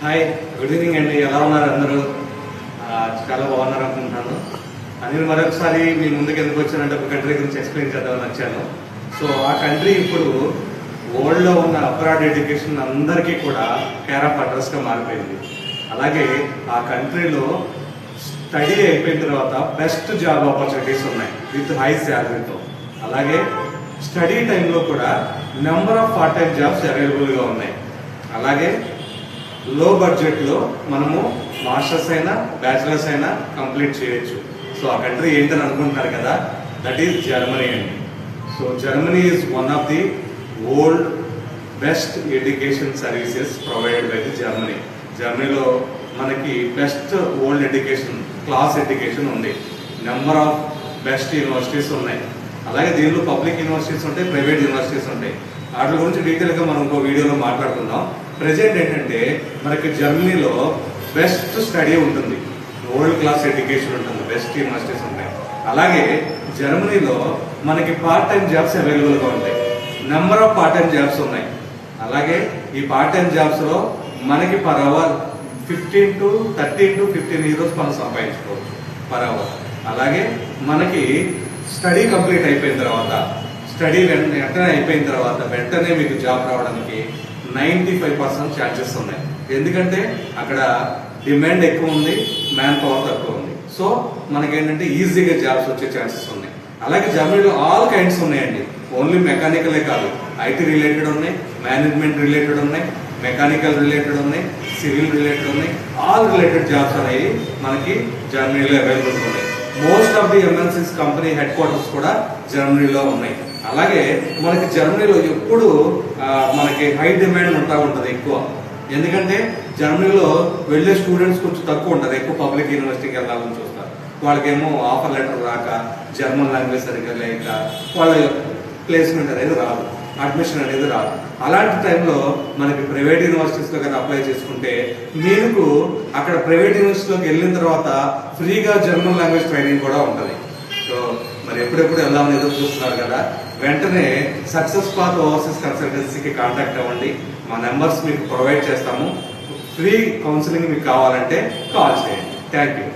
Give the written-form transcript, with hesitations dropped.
Hi, good evening అండి. ఎలా ఉన్నారు అందరూ? చాలా బాగున్నారు అనుకుంటున్నాను. నేను మరొకసారి మీ ముందుకు ఎందుకు వచ్చానంటే ఒక కంట్రీ గురించి ఎక్స్ప్లెయిన్ చేద్దామని వచ్చాను. సో ఆ కంట్రీ ఇప్పుడు వరల్డ్లో ఉన్న అబ్రాడ్ ఎడ్యుకేషన్ అందరికీ కూడా కేర్ ఆఫ్ అడ్రస్గా మారిపోయింది. అలాగే ఆ కంట్రీలో స్టడీ అయిపోయిన తర్వాత బెస్ట్ జాబ్ ఆపర్చునిటీస్ ఉన్నాయి విత్ హై శాలరీతో. అలాగే స్టడీ టైంలో కూడా number of part time jobs అవైలబుల్గా ఉన్నాయి. అలాగే లో బడ్జెట్లో మనము మాస్టర్స్ అయినా బ్యాచిలర్స్ అయినా కంప్లీట్ చేయొచ్చు. సో ఆ కంట్రీ ఏంటని అనుకుంటున్నారు కదా, దట్ ఈస్ జర్మనీ అండి. So Germany is one of the world best education services provided by the Germany. జర్మనీలో మనకి best world education, class education ఉంది. నెంబర్ ఆఫ్ బెస్ట్ యూనివర్సిటీస్ ఉన్నాయి. అలాగే దీనిలో పబ్లిక్ యూనివర్సిటీస్ ఉంటాయి, ప్రైవేట్ యూనివర్సిటీస్ ఉంటాయి. వాటి గురించి డీటెయిల్గా మనం ఇంకో వీడియోలో మాట్లాడుకుందాం. ప్రెజెంట్ ఏంటంటే మనకి జర్మనీలో బెస్ట్ స్టడీ ఉంటుంది, వరల్డ్ క్లాస్ ఎడ్యుకేషన్ ఉంటుంది, బెస్ట్ యూనివర్సిటీస్ ఉంటాయి. అలాగే జర్మనీలో మనకి పార్ట్ టైం జాబ్స్ అవైలబుల్గా ఉంటాయి. Number of part time jobs ఉన్నాయి. అలాగే ఈ పార్ట్ టైం జాబ్స్లో మనకి పర్ అవర్ 13 to 15 euros మనం సంపాదించుకోవచ్చు పర్ అవర్. అలాగే మనకి స్టడీ కంప్లీట్ అయిపోయిన తర్వాత, స్టడీ వెంటనే అయిపోయిన తర్వాత వెంటనే మీకు జాబ్ రావడానికి 95% ఛాన్సెస్ ఉన్నాయి. ఎందుకంటే అక్కడ డిమాండ్ ఎక్కువ ఉంది, మ్యాన్ పవర్ తక్కువ ఉంది. సో మనకేంటంటే ఈజీగా జాబ్స్ వచ్చే ఛాన్సెస్ ఉన్నాయి. అలాగే జర్మనీలో ఆల్ కైండ్స్ ఉన్నాయండి. ఓన్లీ మెకానికలే కాదు, ఐటీ రిలేటెడ్ ఉన్నాయి, మేనేజ్మెంట్ రిలేటెడ్ ఉన్నాయి, మెకానికల్ రిలేటెడ్ ఉన్నాయి, సివిల్ రిలేటెడ్ ఉన్నాయి. ఆల్ రిలేటెడ్ జాబ్స్ అనేవి మనకి జర్మనీలో అవైలబుల్ ఉన్నాయి. Most of the MNCs company head quarters కూడా జర్మనీలో ఉన్నాయి. అలాగే మనకి జర్మనీలో ఎప్పుడు మనకి హై డిమాండ్ ఉంటుంది ఎక్కువ. ఎందుకంటే జర్మనీలో వెళ్ళే స్టూడెంట్స్ కొంచెం తక్కువ ఉంటుంది, ఎక్కువ పబ్లిక్ యూనివర్సిటీకి వెళ్ళాలని చూస్తారు. వాళ్ళకేమో ఆఫర్ లెటర్ రాక, జర్మన్ లాంగ్వేజ్ సరిగ్గా లేక వాళ్ళ ప్లేస్మెంట్ అనేది రాదు, అడ్మిషన్ అనేది రాదు. అలాంటి టైంలో మనకి ప్రైవేట్ యూనివర్సిటీస్లో కానీ అప్లై చేసుకుంటే మీకు అక్కడ ప్రైవేట్ యూనివర్సిటీలోకి వెళ్ళిన తర్వాత ఫ్రీగా జర్మన్ లాంగ్వేజ్ ట్రైనింగ్ కూడా ఉంటుంది. సో మరి ఎప్పుడెప్పుడు వెళ్దామని ఎదురు చూస్తున్నారు కదా, వెంటనే సక్సెస్ పాత్ ఓవర్సీస్ కన్సల్టెన్సీకి కాంటాక్ట్ అవ్వండి. మా నెంబర్స్ మీకు ప్రొవైడ్ చేస్తాము. ఫ్రీ కౌన్సిలింగ్ మీకు కావాలంటే కాల్ చేయండి. Thank you.